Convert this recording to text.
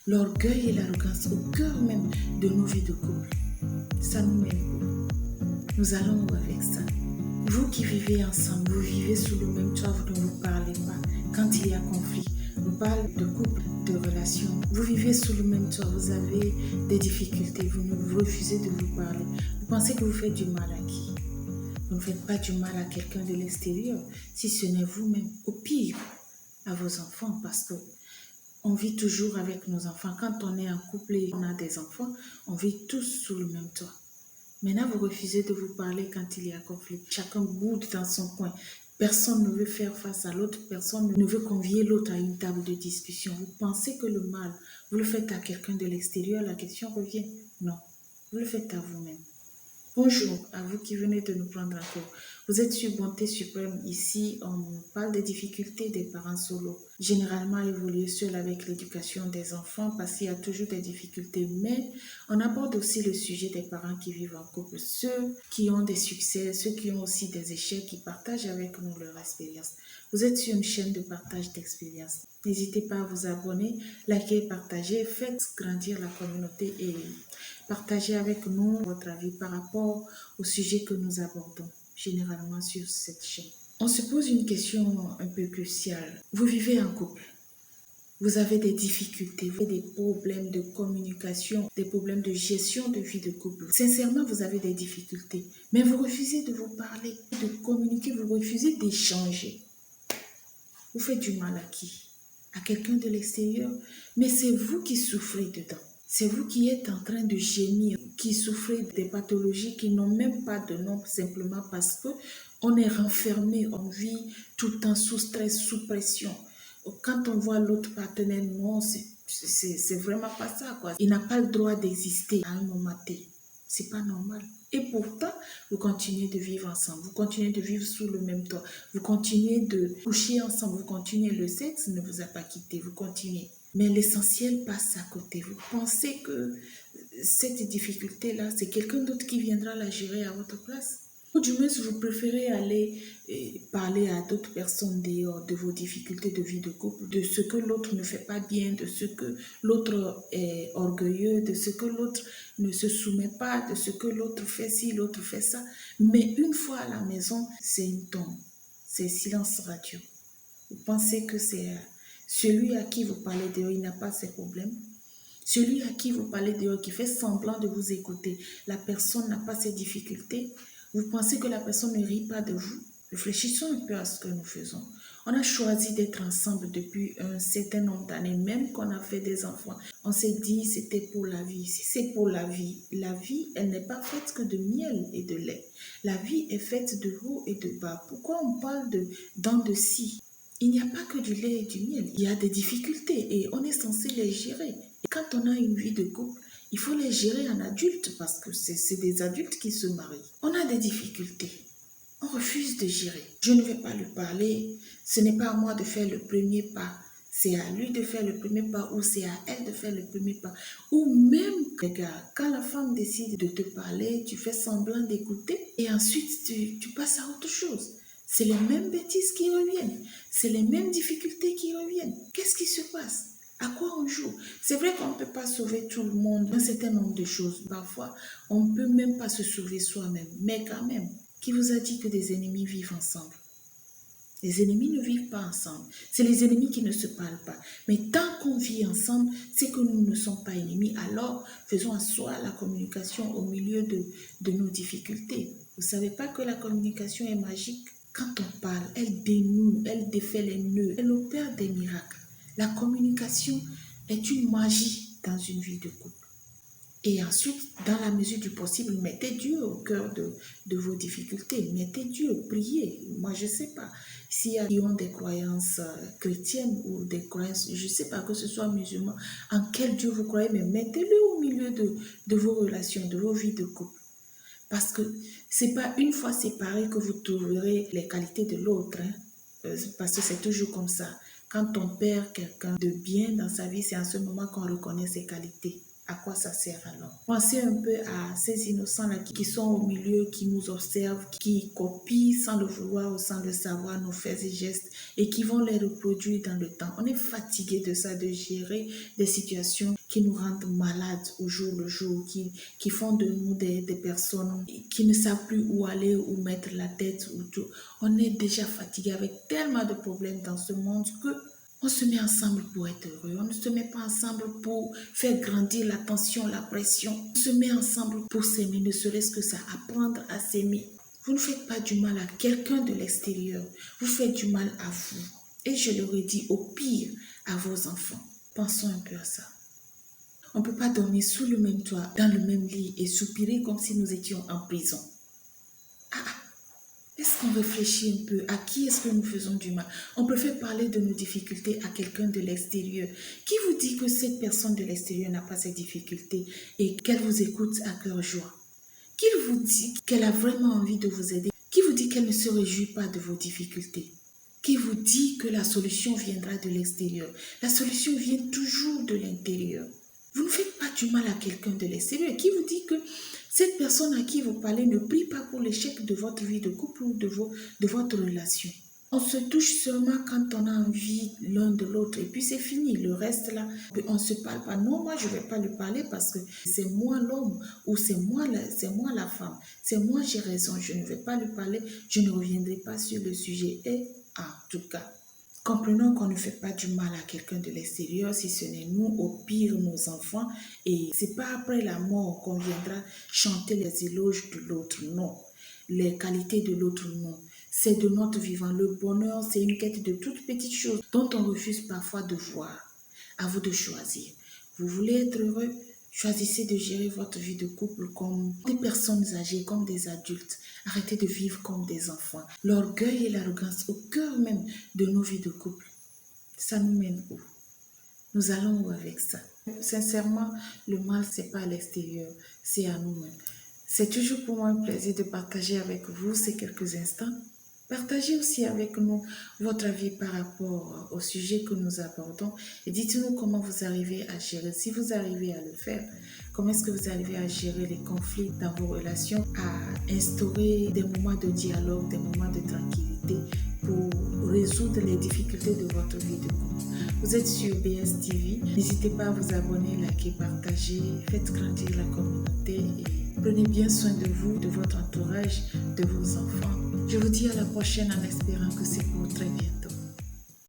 l'orgueil et l'arrogance au cœur même de nos vies de couple. Ça nous mène où? Nous allons où avec ça? Vous qui vivez ensemble, vous vivez sous le même toit, vous ne vous parlez pas. Quand il y a conflit, on parle de couple, de relation. Vous vivez sous le même toit, vous avez des difficultés, vous refusez de vous parler. Vous pensez que vous faites du mal à qui? Vous ne faites pas du mal à quelqu'un de l'extérieur, si ce n'est vous-même. Au pire, à vos enfants, parce que on vit toujours avec nos enfants. Quand on est en couple et on a des enfants, on vit tous sous le même toit. Maintenant, vous refusez de vous parler quand il y a conflit. Chacun boude dans son coin. Personne ne veut faire face à l'autre. Personne ne veut convier l'autre à une table de discussion. Vous pensez que le mal, vous le faites à quelqu'un de l'extérieur, la question revient. Non, vous le faites à vous-même. Bonjour à vous qui venez de nous prendre en cours. Vous êtes sur Bonté Suprême. Ici, on parle des difficultés des parents solos. Généralement, évoluer seul avec l'éducation des enfants parce qu'il y a toujours des difficultés. Mais on aborde aussi le sujet des parents qui vivent en couple. Ceux qui ont des succès, ceux qui ont aussi des échecs, qui partagent avec nous leur expérience. Vous êtes sur une chaîne de partage d'expérience. N'hésitez pas à vous abonner, liker, partager, faites grandir la communauté et partagez avec nous votre avis par rapport au sujet que nous abordons généralement sur cette chaîne. On se pose une question un peu cruciale. Vous vivez en couple. Vous avez des difficultés, vous avez des problèmes de communication, des problèmes de gestion de vie de couple. Sincèrement, vous avez des difficultés, mais vous refusez de vous parler, de communiquer, vous refusez d'échanger. Vous faites du mal à qui? À quelqu'un de l'extérieur, mais c'est vous qui souffrez dedans. C'est vous qui êtes en train de gémir, qui souffrez des pathologies qui n'ont même pas de nom, simplement parce que on est renfermé, on vit tout le temps sous stress, sous pression. Quand on voit l'autre partenaire, non, c'est vraiment pas ça, quoi. Il n'a pas le droit d'exister à un moment T. C'est pas normal. Et pourtant, vous continuez de vivre ensemble, vous continuez de vivre sous le même toit, vous continuez de coucher ensemble, vous continuez, le sexe ne vous a pas quitté, vous continuez. Mais l'essentiel passe à côté. Vous pensez que cette difficulté-là, c'est quelqu'un d'autre qui viendra la gérer à votre place? Ou du moins, si vous préférez aller parler à d'autres personnes dehors de vos difficultés de vie de couple, de ce que l'autre ne fait pas bien, de ce que l'autre est orgueilleux, de ce que l'autre ne se soumet pas, de ce que l'autre fait ci, l'autre fait ça. Mais une fois à la maison, c'est une tombe, c'est silence radio. Vous pensez que c'est celui à qui vous parlez dehors, il n'a pas ces problèmes? Celui à qui vous parlez dehors, qui fait semblant de vous écouter, la personne n'a pas ces difficultés. Vous pensez que la personne ne rit pas de vous? Réfléchissons un peu à ce que nous faisons. On a choisi d'être ensemble depuis un certain nombre d'années, même qu'on a fait des enfants. On s'est dit c'était pour la vie. Si c'est pour la vie, elle n'est pas faite que de miel et de lait. La vie est faite de haut et de bas. Pourquoi on parle de dents de scie? Il n'y a pas que du lait et du miel. Il y a des difficultés et on est censé les gérer. Et quand on a une vie de couple, il faut les gérer en adulte parce que c'est des adultes qui se marient. On a des difficultés. On refuse de gérer. Je ne vais pas lui parler. Ce n'est pas à moi de faire le premier pas. C'est à lui de faire le premier pas ou c'est à elle de faire le premier pas. Ou même, regarde, quand la femme décide de te parler, tu fais semblant d'écouter et ensuite tu passes à autre chose. C'est les mêmes bêtises qui reviennent. C'est les mêmes difficultés qui reviennent. Qu'est-ce qui se passe? À quoi on joue? C'est vrai qu'on ne peut pas sauver tout le monde, un certain nombre de choses. Parfois, on ne peut même pas se sauver soi-même. Mais quand même, qui vous a dit que des ennemis vivent ensemble? Les ennemis ne vivent pas ensemble. C'est les ennemis qui ne se parlent pas. Mais tant qu'on vit ensemble, c'est que nous ne sommes pas ennemis. Alors, faisons asseoir la communication au milieu de nos difficultés. Vous ne savez pas que la communication est magique? Quand on parle, elle dénoue, elle défait les nœuds, elle opère des miracles. La communication est une magie dans une vie de couple. Et ensuite, dans la mesure du possible, mettez Dieu au cœur de vos difficultés. Mettez Dieu, priez. Moi, je ne sais pas. S'il y a qui ont des croyances chrétiennes ou des croyances, je ne sais pas, que ce soit musulman, en quel Dieu vous croyez, mais mettez-le au milieu de vos relations, de vos vies de couple. Parce que ce n'est pas une fois séparés que vous trouverez les qualités de l'autre. Parce que c'est toujours comme ça. Quand on perd quelqu'un de bien dans sa vie, c'est en ce moment qu'on reconnaît ses qualités. à quoi ça sert alors? Pensez un peu à ces innocents-là qui sont au milieu, qui nous observent, qui copient sans le vouloir ou sans le savoir nos faits et gestes et qui vont les reproduire dans le temps. On est fatigué de ça, de gérer des situations qui nous rendent malades au jour le jour, qui font de nous des personnes qui ne savent plus où aller, où mettre la tête ou tout. On est déjà fatigué avec tellement de problèmes dans ce monde que on se met ensemble pour être heureux. On ne se met pas ensemble pour faire grandir la tension, la pression. On se met ensemble pour s'aimer, ne serait-ce que ça, apprendre à s'aimer. Vous ne faites pas du mal à quelqu'un de l'extérieur. Vous faites du mal à vous. Et je le redis, au pire, à vos enfants. Pensons un peu à ça. On ne peut pas dormir sous le même toit, dans le même lit et soupirer comme si nous étions en prison. Est-ce qu'on réfléchit un peu à qui est-ce que nous faisons du mal? On préfère parler de nos difficultés à quelqu'un de l'extérieur. Qui vous dit que cette personne de l'extérieur n'a pas ses difficultés et qu'elle vous écoute à cœur joie? Qui vous dit qu'elle a vraiment envie de vous aider? Qui vous dit qu'elle ne se réjouit pas de vos difficultés? Qui vous dit que la solution viendra de l'extérieur? La solution vient toujours de l'intérieur. Vous ne faites pas du mal à quelqu'un de l'extérieur. Qui vous dit que cette personne à qui vous parlez ne prie pas pour l'échec de votre vie de couple ou de votre relation? On se touche seulement quand on a envie l'un de l'autre et puis c'est fini. Le reste là, on ne se parle pas. Non, moi je ne vais pas lui parler parce que c'est moi l'homme ou c'est moi la femme. C'est moi j'ai raison, je ne vais pas lui parler, je ne reviendrai pas sur le sujet. Et en tout cas, comprenons qu'on ne fait pas du mal à quelqu'un de l'extérieur si ce n'est nous, au pire nos enfants. Et c'est pas après la mort qu'on viendra chanter les éloges de l'autre, non. Les qualités de l'autre, non. C'est de notre vivant. Le bonheur, c'est une quête de toutes petites choses dont on refuse parfois de voir. À vous de choisir. Vous voulez être heureux? Choisissez de gérer votre vie de couple comme des personnes âgées, comme des adultes. Arrêtez de vivre comme des enfants. L'orgueil et l'arrogance au cœur même de nos vies de couple, ça nous mène où? Nous allons où avec ça? Sincèrement, le mal, c'est pas à l'extérieur, c'est à nous-mêmes. C'est toujours pour moi un plaisir de partager avec vous ces quelques instants. Partagez aussi avec nous votre avis par rapport au sujet que nous abordons et dites-nous comment vous arrivez à gérer, si vous arrivez à le faire, comment est-ce que vous arrivez à gérer les conflits dans vos relations, à instaurer des moments de dialogue, des moments de tranquillité pour résoudre les difficultés de votre vie de couple. Vous êtes sur BS TV, n'hésitez pas à vous abonner, liker, partager, faites grandir la communauté et prenez bien soin de vous, de votre entourage, de vos enfants. Je vous dis à la prochaine en espérant que c'est pour très bien.